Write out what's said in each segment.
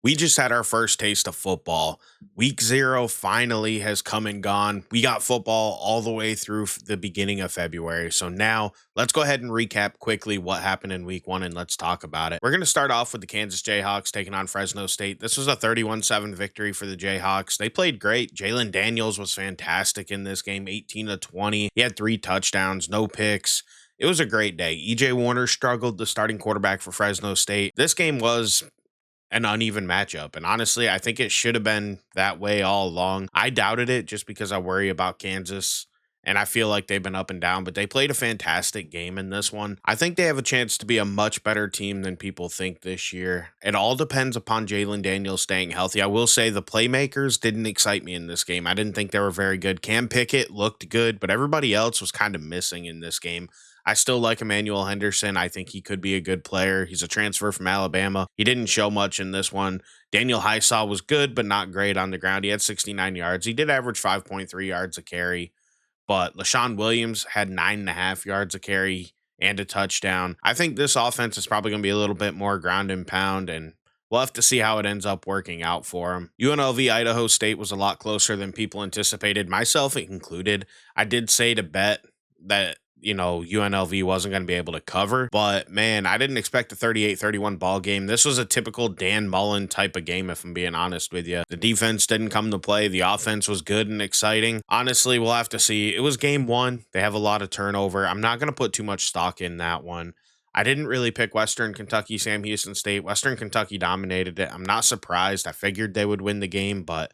We just had our first taste of football. Week 0 finally has come and gone. We got football all the way through the beginning of February. So now let's go ahead and recap quickly what happened in week 1 and let's talk about it. We're going to start off with the Kansas Jayhawks taking on Fresno State. This was a 31-7 victory for the Jayhawks. They played great. Jalen Daniels was fantastic in this game, 18 to 20. He had 3 touchdowns, no picks. It was a great day. EJ Warner struggled, the starting quarterback for Fresno State. This game was an uneven matchup. And honestly, I think it should have been that way all along. I doubted it just because I worry about Kansas. And I feel like they've been up and down, but they played a fantastic game in this one. I think they have a chance to be a much better team than people think this year. It all depends upon Jalen Daniels staying healthy. I will say the playmakers didn't excite me in this game. I didn't think they were very good. Cam Pickett looked good, but everybody else was kind of missing in this game. I still like Emmanuel Henderson. I think he could be a good player. He's a transfer from Alabama. He didn't show much in this one. Daniel Hysaw was good, but not great on the ground. He had 69 yards. He did average 5.3 yards a carry, but LaShawn Williams had 9.5 yards a carry and a touchdown. I think this offense is probably going to be a little bit more ground and pound, and we'll have to see how it ends up working out for him. UNLV Idaho State was a lot closer than people anticipated, myself included. I did say to bet that UNLV wasn't going to be able to cover. But man, I didn't expect a 38-31 ball game. This was a typical Dan Mullen type of game, if I'm being honest with you. The defense didn't come to play. The offense was good and exciting. Honestly, we'll have to see. It was game 1. They have a lot of turnover. I'm not going to put too much stock in that one. I didn't really pick Western Kentucky, Sam Houston State. Western Kentucky dominated it. I'm not surprised. I figured they would win the game, but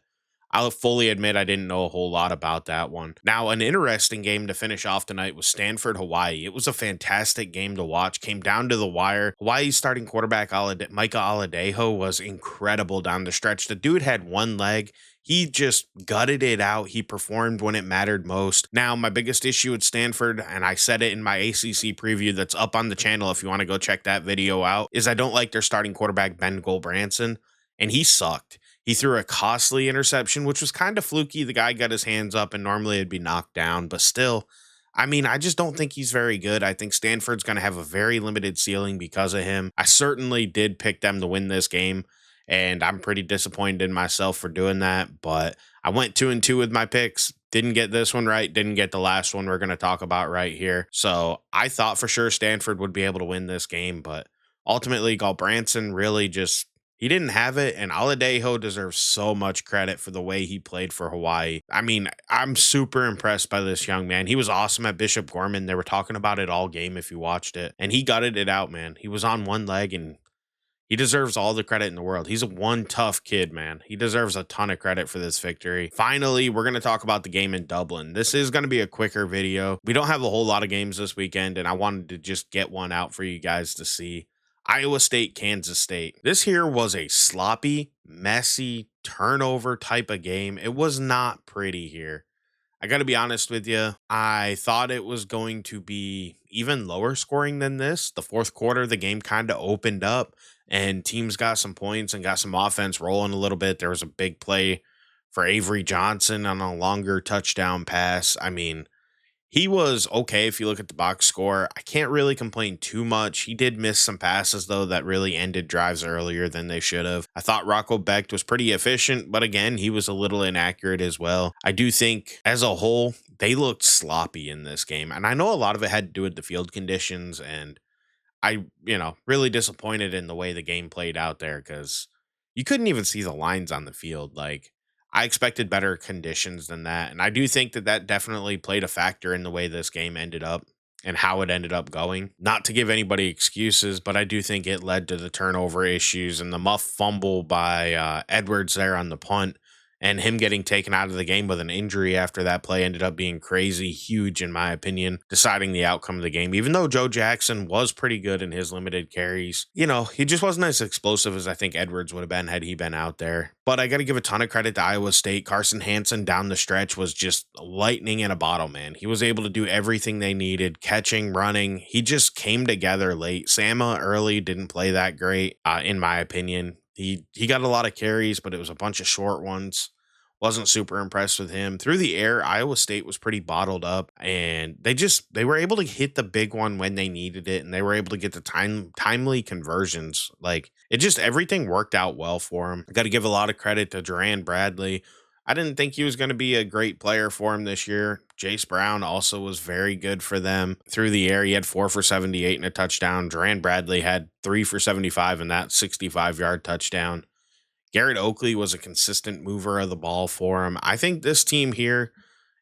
I'll fully admit I didn't know a whole lot about that one. Now, an interesting game to finish off tonight was Stanford, Hawaii. It was a fantastic game to watch. Came down to the wire. Hawaii's starting quarterback, Micah Aladejo, was incredible down the stretch. The dude had one leg. He just gutted it out. He performed when it mattered most. Now, my biggest issue at Stanford, and I said it in my ACC preview that's up on the channel if you want to go check that video out, is I don't like their starting quarterback, Ben Goldbranson, and he sucked. He threw a costly interception, which was kind of fluky. The guy got his hands up, and normally it'd be knocked down. But still, I mean, I just don't think he's very good. I think Stanford's going to have a very limited ceiling because of him. I certainly did pick them to win this game, and I'm pretty disappointed in myself for doing that. But I went 2-2 with my picks. Didn't get this one right. Didn't get the last one we're going to talk about right here. So I thought for sure Stanford would be able to win this game, but ultimately, Goldbranson really just... he didn't have it, and Aladejo deserves so much credit for the way he played for Hawaii. I mean, I'm super impressed by this young man. He was awesome at Bishop Gorman. They were talking about it all game if you watched it, and he gutted it out, man. He was on one leg, and he deserves all the credit in the world. He's a one tough kid, man. He deserves a ton of credit for this victory. Finally, we're going to talk about the game in Dublin. This is going to be a quicker video. We don't have a whole lot of games this weekend, and I wanted to just get one out for you guys to see. Iowa State, Kansas State. This here was a sloppy, messy, turnover type of game. It was not pretty here. I got to be honest with you. I thought it was going to be even lower scoring than this. The fourth quarter, the game kind of opened up and teams got some points and got some offense rolling a little bit. There was a big play for Avery Johnson on a longer touchdown pass. I mean, he was okay if you look at the box score. I can't really complain too much. He did miss some passes, though, that really ended drives earlier than they should have. I thought Rocco Becht was pretty efficient, but again, he was a little inaccurate as well. I do think, as a whole, they looked sloppy in this game. And I know a lot of it had to do with the field conditions, and I, really disappointed in the way the game played out there because you couldn't even see the lines on the field. I expected better conditions than that. And I do think that that definitely played a factor in the way this game ended up and how it ended up going. Not to give anybody excuses, but I do think it led to the turnover issues and the muff fumble by Edwards there on the punt. And him getting taken out of the game with an injury after that play ended up being crazy, huge in my opinion, deciding the outcome of the game. Even though Joe Jackson was pretty good in his limited carries, he just wasn't as explosive as I think Edwards would have been had he been out there. But I got to give a ton of credit to Iowa State. Carson Hansen down the stretch was just lightning in a bottle, man. He was able to do everything they needed, catching, running. He just came together late. Sama early didn't play that great, in my opinion. He got a lot of carries, but it was a bunch of short ones. Wasn't super impressed with him. Through the air, Iowa State was pretty bottled up, and they were able to hit the big one when they needed it, and they were able to get the timely conversions. Like, it just everything worked out well for him. Got to give a lot of credit to Duran Bradley. I didn't think he was going to be a great player for him this year. Jace Brown also was very good for them through the air. He had 4 for 78 and a touchdown. Duran Bradley had 3 for 75 and that 65-yard touchdown. Garrett Oakley was a consistent mover of the ball for him. I think this team here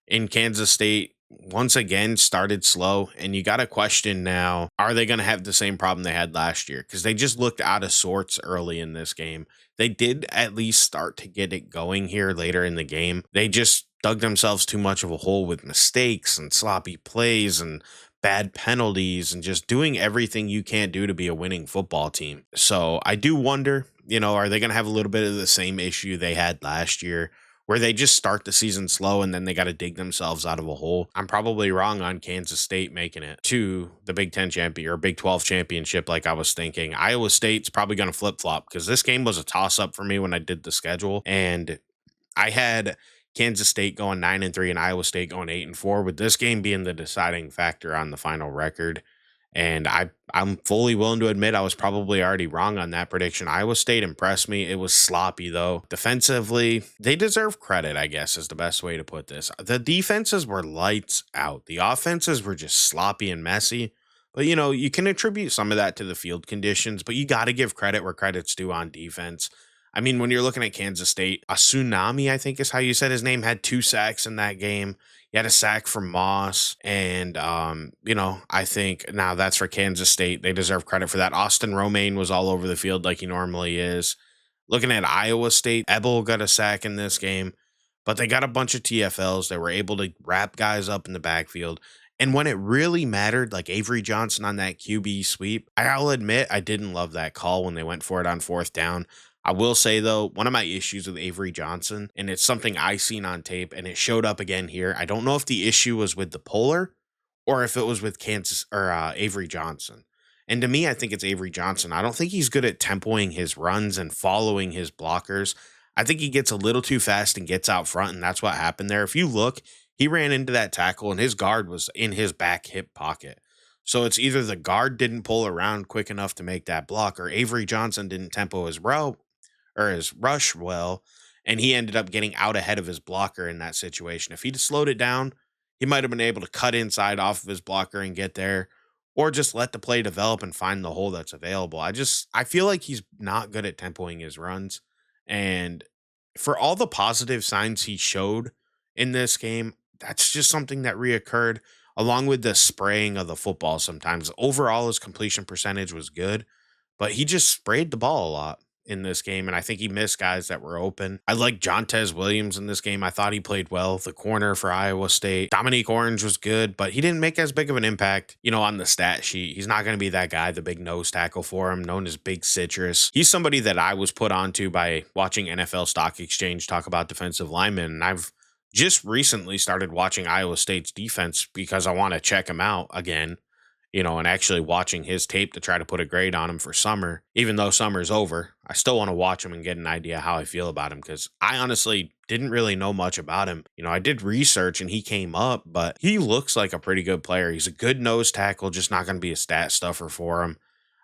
in Kansas State once again started slow, and you got to question now, are they going to have the same problem they had last year? Because they just looked out of sorts early in this game. They did at least start to get it going here later in the game. They just dug themselves too much of a hole with mistakes and sloppy plays and bad penalties and just doing everything you can't do to be a winning football team. So I do wonder, are they going to have a little bit of the same issue they had last year, where they just start the season slow and then they got to dig themselves out of a hole? I'm probably wrong on Kansas State making it to the Big 10 champion or Big 12 championship like I was thinking. Iowa State's probably going to flip flop because this game was a toss up for me when I did the schedule. And I had Kansas State going 9-3 and Iowa State going 8-4, with this game being the deciding factor on the final record. And I'm fully willing to admit I was probably already wrong on that prediction. Iowa State impressed me. It was sloppy, though. Defensively, they deserve credit, I guess, is the best way to put this. The defenses were lights out. The offenses were just sloppy and messy. But, you can attribute some of that to the field conditions, but you got to give credit where credit's due on defense. I mean, when you're looking at Kansas State, a Tsunami, I think is how you said his name, had 2 sacks in that game. He had a sack from Moss. And, I think now that's for Kansas State. They deserve credit for that. Austin Romaine was all over the field like he normally is. Looking at Iowa State, Ebel got a sack in this game, but they got a bunch of TFLs. They were able to wrap guys up in the backfield. And when it really mattered, like Avery Johnson on that QB sweep, I'll admit I didn't love that call when they went for it on 4th down. I will say, though, one of my issues with Avery Johnson, and it's something I seen on tape, and it showed up again here. I don't know if the issue was with the puller or if it was with Kansas or Avery Johnson. And to me, I think it's Avery Johnson. I don't think he's good at tempoing his runs and following his blockers. I think he gets a little too fast and gets out front, and that's what happened there. If you look, he ran into that tackle, and his guard was in his back hip pocket. So it's either the guard didn't pull around quick enough to make that block, or Avery Johnson didn't tempo his route or his rush well, and he ended up getting out ahead of his blocker in that situation. If he'd slowed it down, he might have been able to cut inside off of his blocker and get there, or just let the play develop and find the hole that's available. I feel like he's not good at tempoing his runs. And for all the positive signs he showed in this game, that's just something that reoccurred along with the spraying of the football sometimes. Overall, his completion percentage was good, but he just sprayed the ball a lot in this game, and I think he missed guys that were open. I like Jontez Williams in this game. I thought he played well. The corner for Iowa State. Dominique Orange was good, but he didn't make as big of an impact, on the stat sheet. He's not going to be that guy, the big nose tackle for him, known as Big Citrus. He's somebody that I was put onto by watching NFL Stock Exchange talk about defensive linemen, and I've just recently started watching Iowa State's defense because I want to check him out again. And actually watching his tape to try to put a grade on him for summer. Even though summer's over, I still want to watch him and get an idea how I feel about him, because I honestly didn't really know much about him. I did research and he came up, but he looks like a pretty good player. He's a good nose tackle, just not going to be a stat stuffer for him.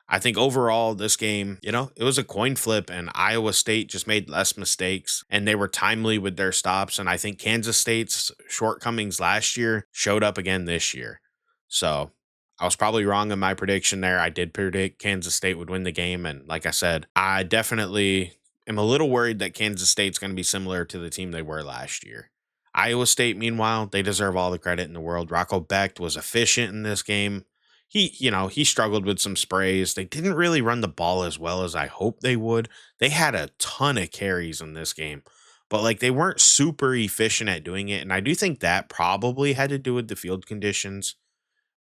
I think overall this game, it was a coin flip, and Iowa State just made less mistakes and they were timely with their stops. And I think Kansas State's shortcomings last year showed up again this year. So I was probably wrong in my prediction there. I did predict Kansas State would win the game. And like I said, I definitely am a little worried that Kansas State's going to be similar to the team they were last year. Iowa State, meanwhile, they deserve all the credit in the world. Rocco Becht was efficient in this game. He struggled with some sprays. They didn't really run the ball as well as I hoped they would. They had a ton of carries in this game, but they weren't super efficient at doing it. And I do think that probably had to do with the field conditions,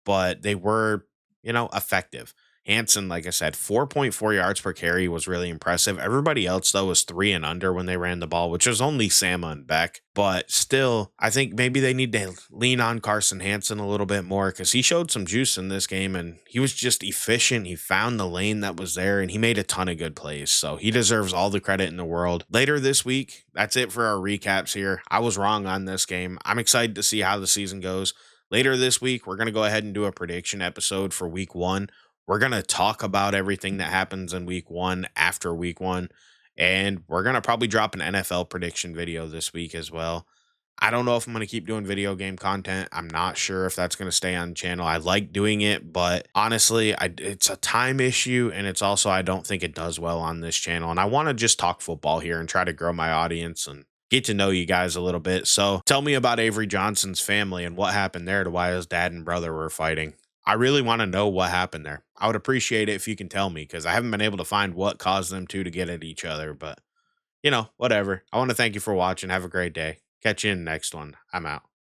but they were, effective. Hanson, like I said, 4.4 yards per carry was really impressive. Everybody else, though, was three and under when they ran the ball, which was only Sama and Beck. But still, I think maybe they need to lean on Carson Hanson a little bit more because he showed some juice in this game and he was just efficient. He found the lane that was there and he made a ton of good plays. So he deserves all the credit in the world. Later this week, that's it for our recaps here. I was wrong on this game. I'm excited to see how the season goes. Later this week, we're going to go ahead and do a prediction episode for week one. We're going to talk about everything that happens in week one after week one. And we're going to probably drop an NFL prediction video this week as well. I don't know if I'm going to keep doing video game content. I'm not sure if that's going to stay on the channel. I like doing it, but honestly, it's a time issue. And it's also, I don't think it does well on this channel. And I want to just talk football here and try to grow my audience and get to know you guys a little bit. So tell me about Avery Johnson's family and what happened there to why his dad and brother were fighting. I really want to know what happened there. I would appreciate it if you can tell me because I haven't been able to find what caused them to get at each other. But, whatever. I want to thank you for watching. Have a great day. Catch you in the next one. I'm out.